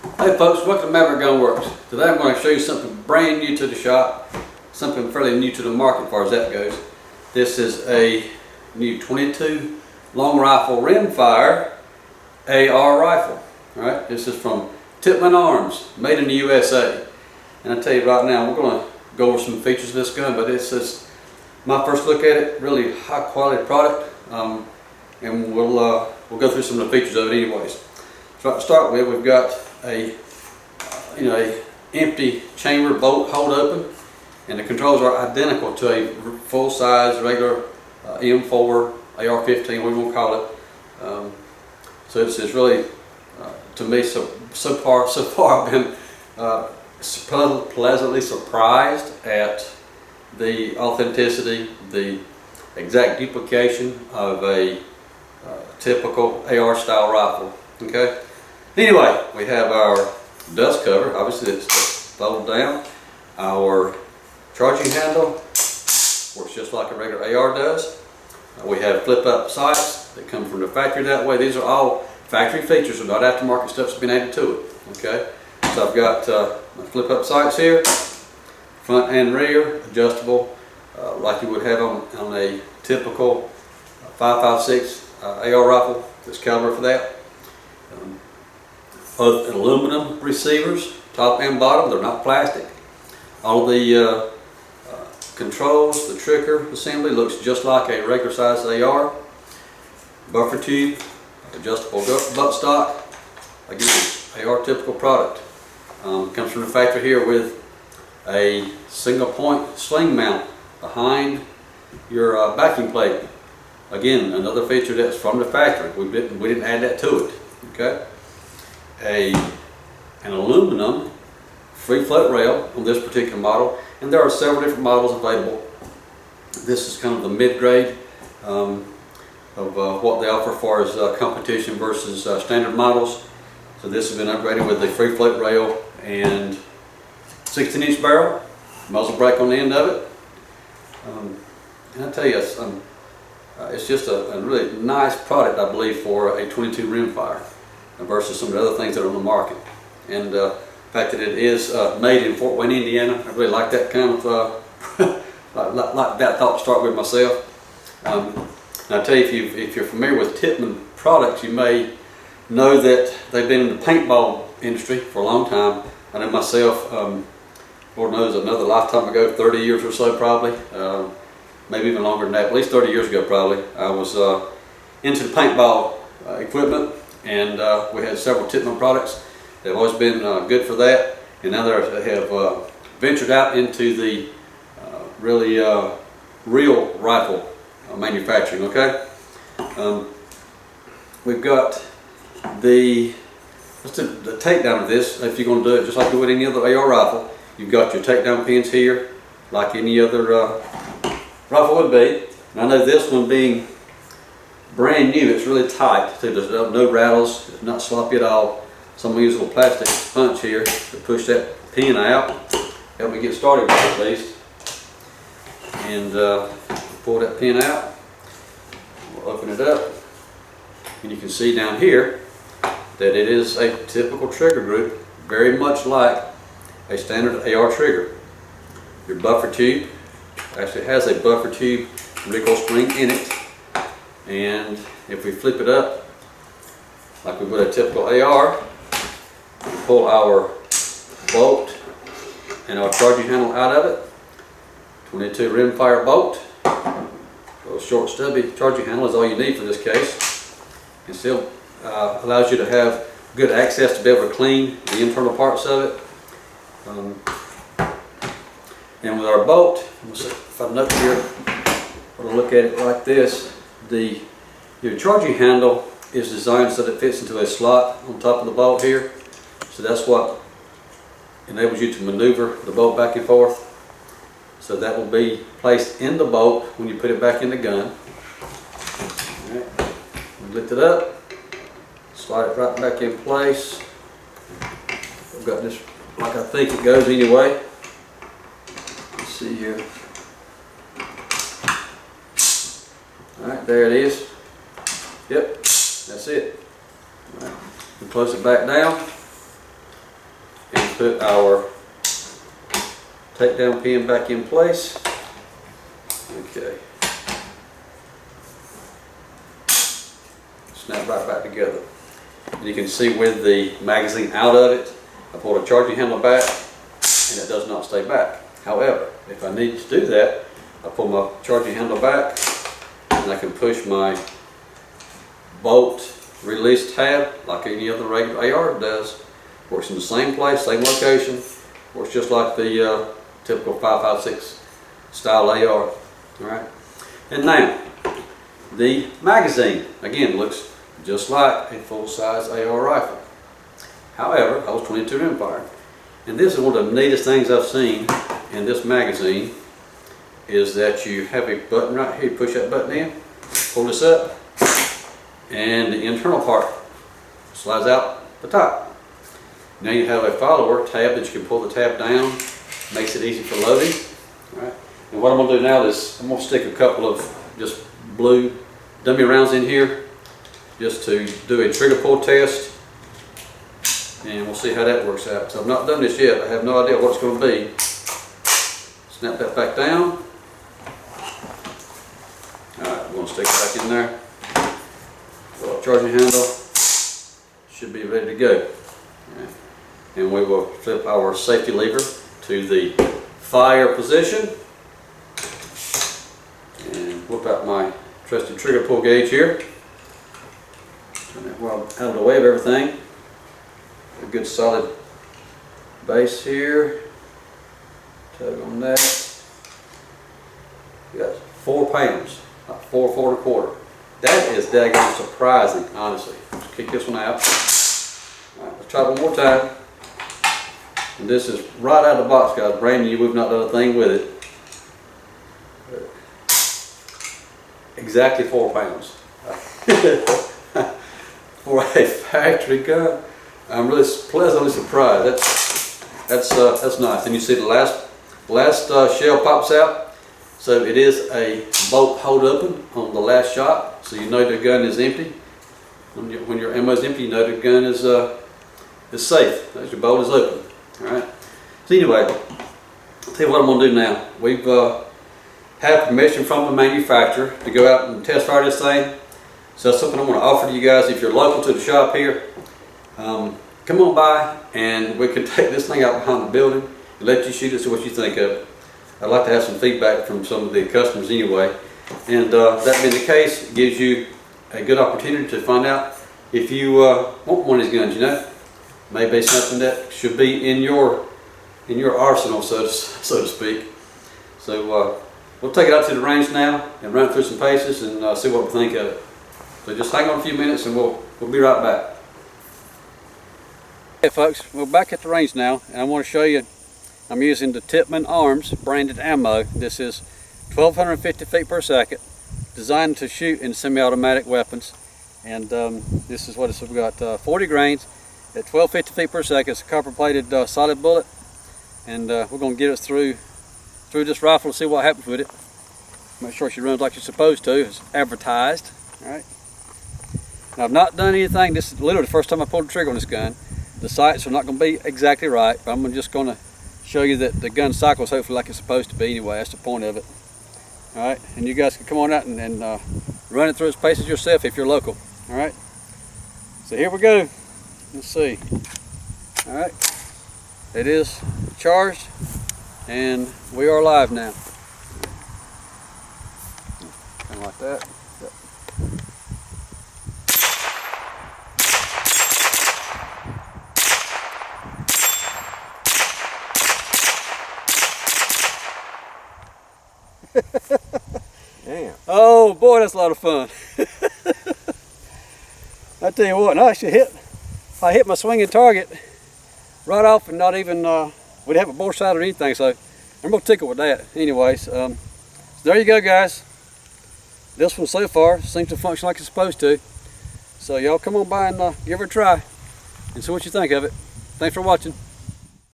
Hey folks, welcome to Maverick Gun Works. Today I'm going to show you something brand new to the shop, something fairly new to the market as far as that goes. This is a new 22 long rifle rimfire AR rifle. Alright, this is from Tippmann Arms, made in the USA. And I tell you right now, we're going to go over some features of this gun, but this is my first look at it. Really high quality product, and we'll go through some of the features of it anyways. So to start with, we've got a empty chamber bolt hold open, and the controls are identical to a full size regular M4 AR-15, we won't call it. So it's really to me so far I've been pleasantly surprised at the authenticity, the exact duplication of a typical AR style rifle. Okay. Anyway, we have our dust cover. Obviously, it's folded down. Our charging handle works just like a regular AR does. We have flip-up sights that come from the factory that way. These are all factory features, so not aftermarket stuff that's been added to it. Okay. So I've got my flip-up sights here, front and rear, adjustable, like you would have on a typical 5.56 AR rifle. That's caliber for that. Both aluminum receivers, top and bottom. They're not plastic. All of the controls, the trigger assembly looks just like a regular size AR. Buffer tube, adjustable buttstock. Again, AR typical product. Comes from the factory here with a single point sling mount behind your backing plate. Again, another feature that's from the factory. We didn't add that to it. Okay. An aluminum free float rail on this particular model, and there are several different models available. This is kind of the mid-grade of what they offer as far as competition versus standard models. So this has been upgraded with the free float rail and 16-inch barrel, muzzle brake on the end of it. And I tell you, it's just a really nice product, I believe, for a 22 rimfire versus some of the other things that are on the market. And the fact that it is made in Fort Wayne, Indiana, I really like that kind of like that thought to start with myself. And I tell you, if you're familiar with Tippmann products, you may know that they've been in the paintball industry for a long time. I know myself, Lord knows, another lifetime ago, 30 years or so probably, maybe even longer than that, at least 30 years ago probably, I was into the paintball equipment, and we had several Tippmann products. They've always been good for that, and now they have ventured out into the really real rifle manufacturing. Okay, we've got the takedown of this. If you're going to do it just like you would any other AR rifle, you've got your takedown pins here, like any other rifle would be. And I know this one being brand new, it's really tight too. There's no rattles, it's not sloppy at all. So I'm going to use a little plastic punch here to push that pin out, help me get started with it at least. And pull that pin out, we'll open it up, and you can see down here that it is a typical trigger group, very much like a standard AR trigger. Your buffer tube actually has a buffer tube recoil spring in it, and if we flip it up like we would a typical AR, we pull our bolt and our charging handle out of it. 22 rimfire bolt. A little short stubby charging handle is all you need for this case. It still allows you to have good access to be able to clean the internal parts of it. And with our bolt, if I'm up here, we're going to look at it like this. Your charging handle is designed so that it fits into a slot on top of the bolt here. So that's what enables you to maneuver the bolt back and forth. So that will be placed in the bolt when you put it back in the gun. All right. We lift it up, slide it right back in place. I've got this like I think it goes anyway. Let's see here. All right, there it is. Yep, that's it. All right. We close it back down. put our takedown pin back in place. Okay. Snap right back together. And you can see with the magazine out of it, I pull the charging handle back and it does not stay back. However, if I need to do that, I pull my charging handle back and I can push my bolt release tab like any other regular AR does. Works in the same place, same location. Works just like the typical 5.56 style AR. Alright. And now, the magazine, again, looks just like a full-size AR rifle. However, I was 22 rimfire. And this is one of the neatest things I've seen in this magazine, is that you have a button right here. You push that button in, pull this up, and the internal part slides out the top. Now you have a follower tab that you can pull the tab down, makes it easy for loading. All right. And what I'm going to do now is I'm going to stick a couple of just blue dummy rounds in here just to do a trigger pull test, and we'll see how that works out. So I've not done this yet. I have no idea what it's going to be. Snap that back down. Alright, we're going to stick it back in there. So our charging handle should be ready to go. Right. And we will flip our safety lever to the fire position and whip out my trusty trigger pull gauge here. Turn that well out of the way of everything. A good solid base here. Tug on that. We got 4 pounds, like 4 1/4. That is daggone surprising, honestly. Let's kick this one out. All right, let's try it one more time. And this is right out of the box, guys. Brand new. We've not done a thing with it. Exactly 4 pounds. For a factory gun, I'm really pleasantly surprised. That's nice. And you see the last shell pops out. So it is a bolt hold open on the last shot, so you know the gun is empty. When your ammo is empty, you know the gun is safe. As your bolt is open. All right. So anyway, I'll tell you what I'm going to do now. We've have permission from the manufacturer to go out and test fire this thing. So that's something I'm going to offer to you guys. If you're local to the shop here, come on by and we can take this thing out behind the building and let you shoot it, see what you think of it. I'd like to have some feedback from some of the customers anyway. And that being the case, it gives you a good opportunity to find out if you want one of these guns, you know. Maybe something that should be in your arsenal, so to speak. So we'll take it out to the range now and run through some paces and see what we think of it. So just hang on a few minutes and we'll be right back. Hey folks, we're back at the range now, and I want to show you, I'm using the Tippmann Arms branded ammo. This is 1250 feet per second, designed to shoot in semi-automatic weapons. And this is what it's, we've got 40 grains at 1250 feet per second. It's a copper plated solid bullet, and we're going to get it through this rifle to see what happens with it. Make sure she runs like she's supposed to, as advertised. All right. Now, I've not done anything. This is literally the first time I pulled the trigger on this gun. The sights are not going to be exactly right, but I'm just going to show you that the gun cycles hopefully like it's supposed to be anyway. That's the point of it. All right, and you guys can come on out and run it through its paces yourself if you're local. All right, so here we go. Let's see. All right, it is charged and we are live now. Kind of like that. Damn. Oh boy, that's a lot of fun. I tell you what, I hit my swinging target right off and not even, we didn't have a bore sight or anything, so I'm gonna tickle with that. Anyways, so there you go guys. This one so far seems to function like it's supposed to. So y'all come on by and give her a try and see what you think of it. Thanks for watching.